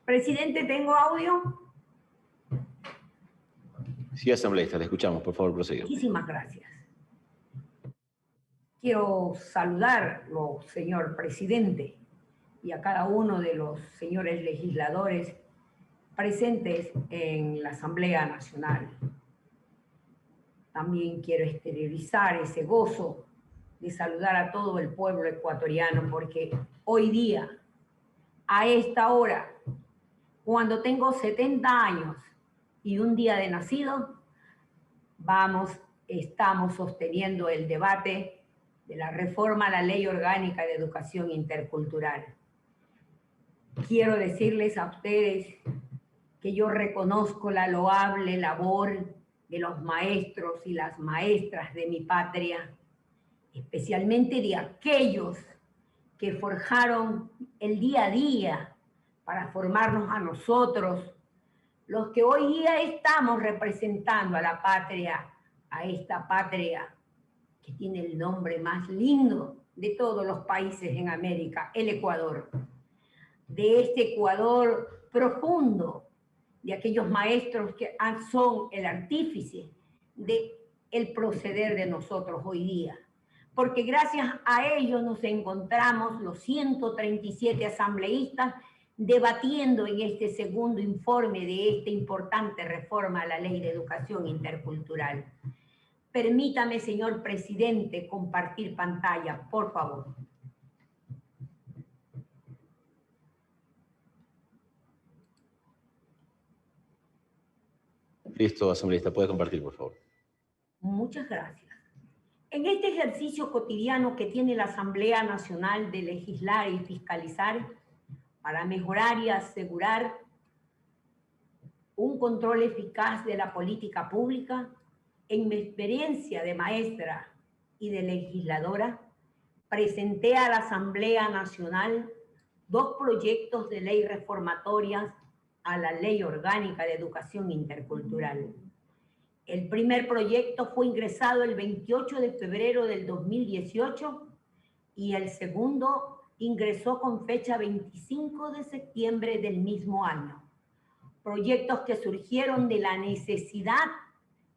Presidente, ¿tengo audio? Sí, asambleísta, le escuchamos. Por favor, prosiga. Muchísimas gracias. Quiero saludarlo, señor presidente, y a cada uno de los señores legisladores presentes en la Asamblea Nacional. También quiero exteriorizar ese gozo de saludar a todo el pueblo ecuatoriano, porque hoy día, a esta hora, cuando tengo 70 años y un día de nacido, estamos sosteniendo el debate de la reforma a la Ley Orgánica de Educación Intercultural. Quiero decirles a ustedes que yo reconozco la loable labor de los maestros y las maestras de mi patria, especialmente de aquellos que forjaron el día a día para formarnos a nosotros, los que hoy día estamos representando a la patria, a esta patria que tiene el nombre más lindo de todos los países en América, el Ecuador. De este Ecuador profundo, de aquellos maestros que son el artífice del proceder de nosotros hoy día. Porque gracias a ellos nos encontramos los 137 asambleístas debatiendo en este segundo informe de esta importante reforma a la Ley de Educación Intercultural. Permítame, señor presidente, compartir pantalla, por favor. Listo, asambleísta, puede compartir, por favor. Muchas gracias. En este ejercicio cotidiano que tiene la Asamblea Nacional de legislar y fiscalizar para mejorar y asegurar un control eficaz de la política pública, en mi experiencia de maestra y de legisladora, presenté a la Asamblea Nacional 2 proyectos de ley reformatorias a la Ley Orgánica de Educación Intercultural. El primer proyecto fue ingresado el 28 de febrero del 2018 y el segundo ingresó con fecha 25 de septiembre del mismo año. Proyectos que surgieron de la necesidad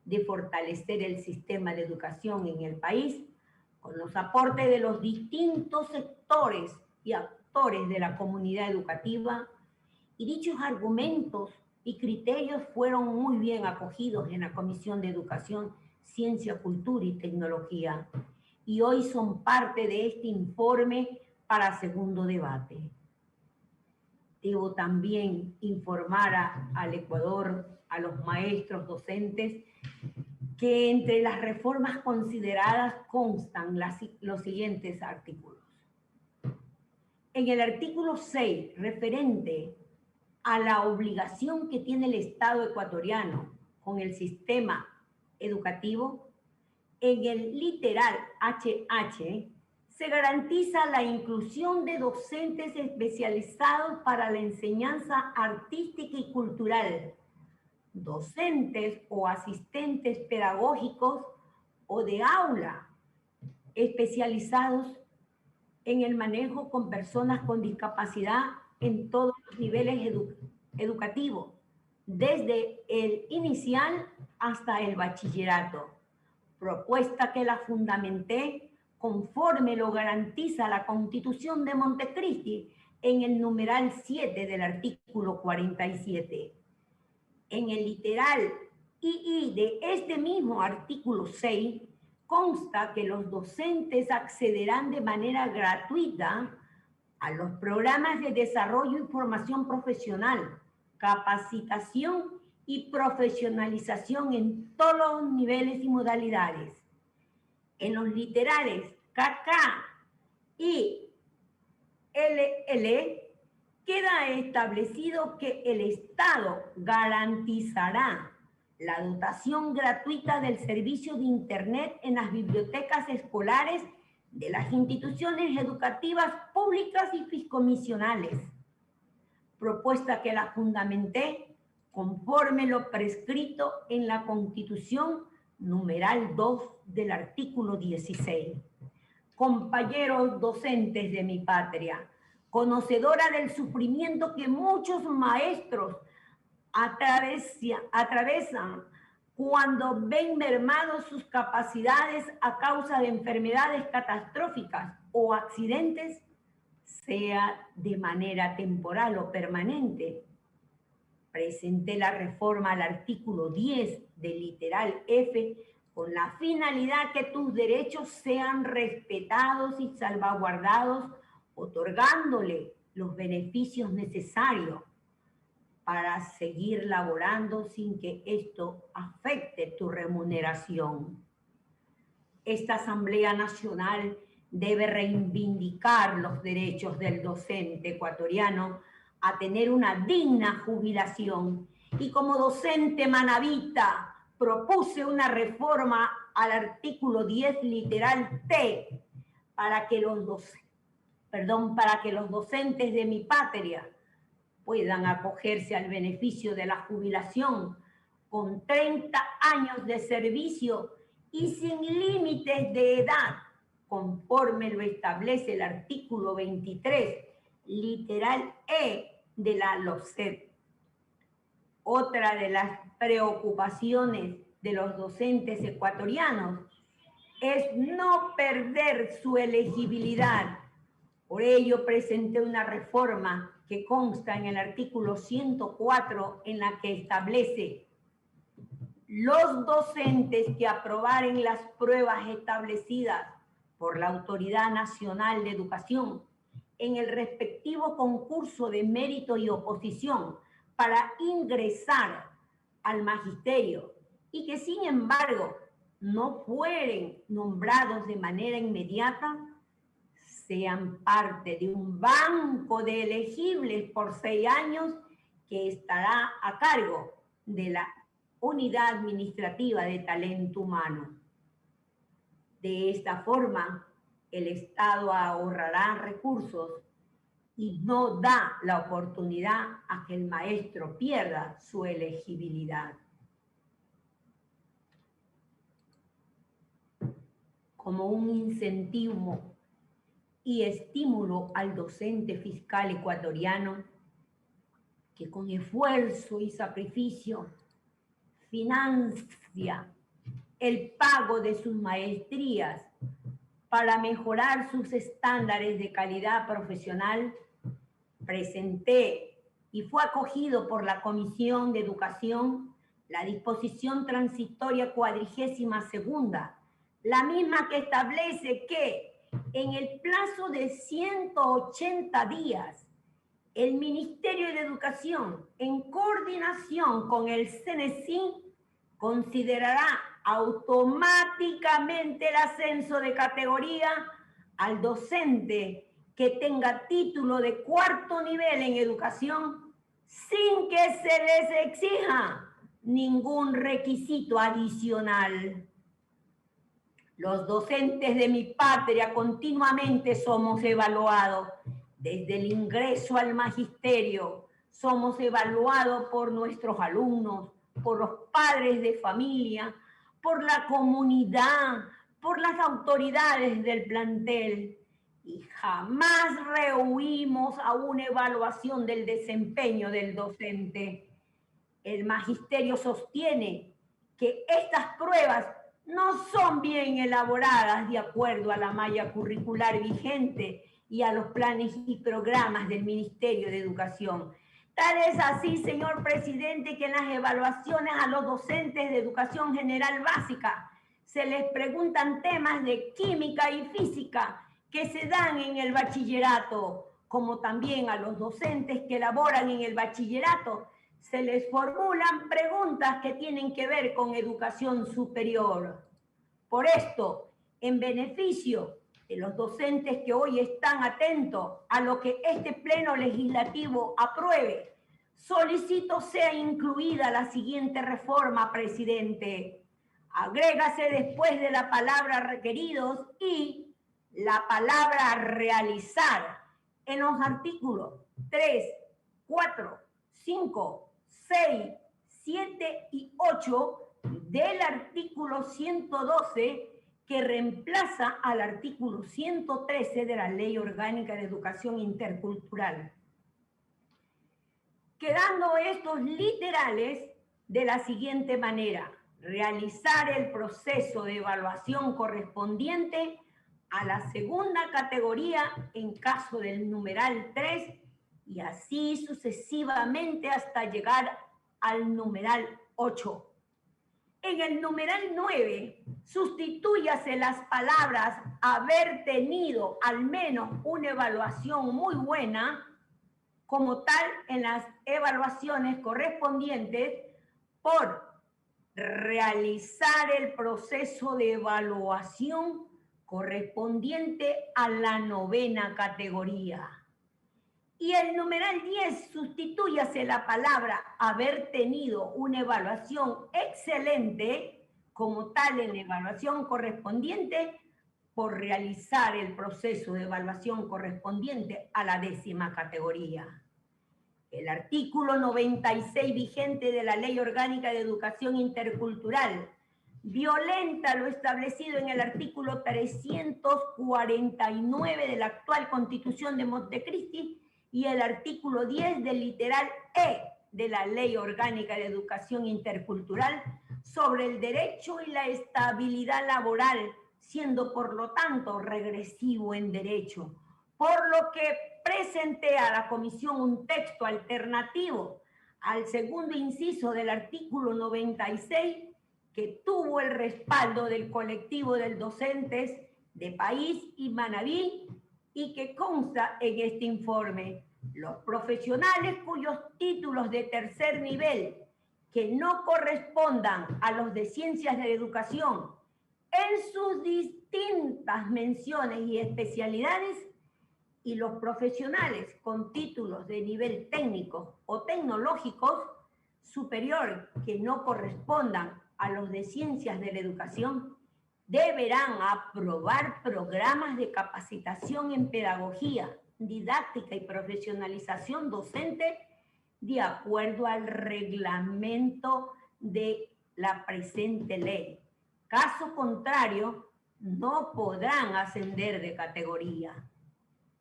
de fortalecer el sistema de educación en el país con los aportes de los distintos sectores y actores de la comunidad educativa, y dichos argumentos y criterios fueron muy bien acogidos en la Comisión de Educación, Ciencia, Cultura y Tecnología, y hoy son parte de este informe para segundo debate. Debo también informar al Ecuador, a los maestros docentes, que entre las reformas consideradas constan los siguientes artículos. En el artículo 6, referente a la obligación que tiene el Estado ecuatoriano con el sistema educativo, en el literal HH se garantiza la inclusión de docentes especializados para la enseñanza artística y cultural, docentes o asistentes pedagógicos o de aula especializados en el manejo con personas con discapacidad en todos los niveles educativos, desde el inicial hasta el bachillerato. Propuesta que la fundamenté conforme lo garantiza la Constitución de Montecristi en el numeral 7 del artículo 47. En el literal II de este mismo artículo 6 consta que los docentes accederán de manera gratuita a los programas de desarrollo y formación profesional, capacitación y profesionalización en todos los niveles y modalidades. En los literales KK y LL queda establecido que el Estado garantizará la dotación gratuita del servicio de Internet en las bibliotecas escolares de las instituciones educativas públicas y fiscomisionales. Propuesta que la fundamenté conforme lo prescrito en la Constitución numeral 2 del artículo 16. Compañeros docentes de mi patria, conocedora del sufrimiento que muchos maestros atravesan cuando ven mermados sus capacidades a causa de enfermedades catastróficas o accidentes, sea de manera temporal o permanente. Presenté la reforma al artículo 10 del literal F con la finalidad que tus derechos sean respetados y salvaguardados, otorgándole los beneficios necesarios para seguir laborando sin que esto afecte tu remuneración. Esta Asamblea Nacional debe reivindicar los derechos del docente ecuatoriano a tener una digna jubilación. Y como docente manabita propuse una reforma al artículo 10 literal T para que los docentes de mi patria puedan acogerse al beneficio de la jubilación con 30 años de servicio y sin límites de edad, conforme lo establece el artículo 23, literal E de la LOCEP. Otra de las preocupaciones de los docentes ecuatorianos es no perder su elegibilidad. Por ello presenté una reforma que consta en el artículo 104 en la que establece: los docentes que aprobaren las pruebas establecidas por la Autoridad Nacional de Educación en el respectivo concurso de mérito y oposición para ingresar al magisterio y que sin embargo no fueren nombrados de manera inmediata, sean parte de un banco de elegibles por 6 años que estará a cargo de la Unidad Administrativa de Talento Humano. De esta forma, el Estado ahorrará recursos y no da la oportunidad a que el maestro pierda su elegibilidad. Como un incentivo y estímulo al docente fiscal ecuatoriano que con esfuerzo y sacrificio financia el pago de sus maestrías para mejorar sus estándares de calidad profesional, presenté y fue acogido por la Comisión de Educación la disposición transitoria 42ª, la misma que establece que en el plazo de 180 días, el Ministerio de Educación, en coordinación con el CNESIN, considerará automáticamente el ascenso de categoría al docente que tenga título de 4º nivel en educación sin que se les exija ningún requisito adicional. Los docentes de mi patria continuamente somos evaluados. Desde el ingreso al magisterio, somos evaluados por nuestros alumnos, por los padres de familia, por la comunidad, por las autoridades del plantel. Y jamás rehuimos a una evaluación del desempeño del docente. El magisterio sostiene que estas pruebas no son bien elaboradas de acuerdo a la malla curricular vigente y a los planes y programas del Ministerio de Educación. Tal es así, señor presidente, que en las evaluaciones a los docentes de educación general básica se les preguntan temas de química y física que se dan en el bachillerato, como también a los docentes que elaboran en el bachillerato se les formulan preguntas que tienen que ver con educación superior. Por esto, en beneficio de los docentes que hoy están atentos a lo que este pleno legislativo apruebe, solicito sea incluida la siguiente reforma, presidente. Agrégase después de la palabra requeridos y la palabra realizar en los artículos 3, 4, 5, 6, 7 y 8 del artículo 112 que reemplaza al artículo 113 de la Ley Orgánica de Educación Intercultural, quedando estos literales de la siguiente manera: realizar el proceso de evaluación correspondiente a la segunda categoría en caso del numeral 3 y así sucesivamente hasta llegar al numeral 8. En el numeral 9, sustitúyase las palabras haber tenido al menos una evaluación muy buena, como tal en las evaluaciones correspondientes, por realizar el proceso de evaluación correspondiente a la novena categoría. Y el numeral 10, sustitúyase la palabra haber tenido una evaluación excelente, como tal en la evaluación correspondiente, por realizar el proceso de evaluación correspondiente a la 10ª categoría. El artículo 96 vigente de la Ley Orgánica de Educación Intercultural violenta lo establecido en el artículo 349 de la actual Constitución de Montecristi y el artículo 10 del literal E de la Ley Orgánica de Educación Intercultural sobre el derecho y la estabilidad laboral, siendo por lo tanto regresivo en derecho, por lo que presenté a la comisión un texto alternativo al segundo inciso del artículo 96 que tuvo el respaldo del colectivo de docentes de País y Manabí y que consta en este informe. Los profesionales cuyos títulos de tercer nivel que no correspondan a los de ciencias de la educación en sus distintas menciones y especialidades y los profesionales con títulos de nivel técnico o tecnológicos superior que no correspondan a los de ciencias de la educación deberán aprobar programas de capacitación en pedagogía, didáctica y profesionalización docente de acuerdo al reglamento de la presente ley. Caso contrario, no podrán ascender de categoría.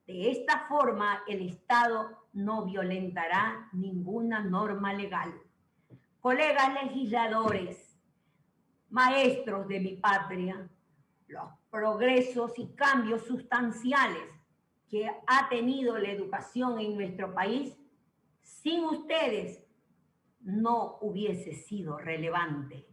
De esta forma, el Estado no violentará ninguna norma legal. Colegas legisladores, maestros de mi patria, los progresos y cambios sustanciales que ha tenido la educación en nuestro país, sin ustedes no hubiese sido relevante.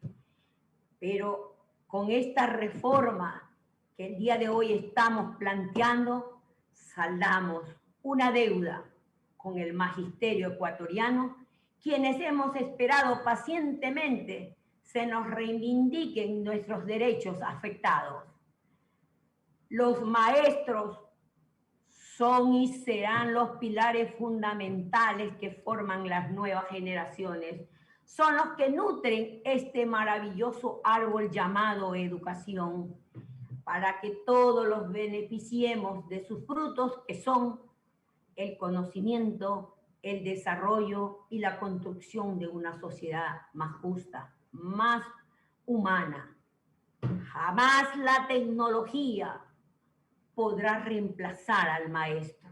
Pero con esta reforma que el día de hoy estamos planteando, saldamos una deuda con el magisterio ecuatoriano, quienes hemos esperado pacientemente se nos reivindiquen nuestros derechos afectados. Los maestros son y serán los pilares fundamentales que forman las nuevas generaciones. Son los que nutren este maravilloso árbol llamado educación, para que todos los beneficiemos de sus frutos, que son el conocimiento, el desarrollo y la construcción de una sociedad más justa, más humana. Jamás la tecnología podrá reemplazar al maestro,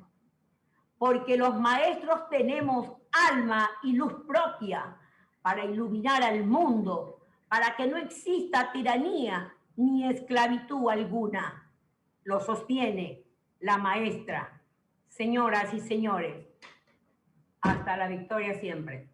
porque los maestros tenemos alma y luz propia para iluminar al mundo, para que no exista tiranía ni esclavitud alguna. Lo sostiene la maestra. Señoras y señores, hasta la victoria siempre.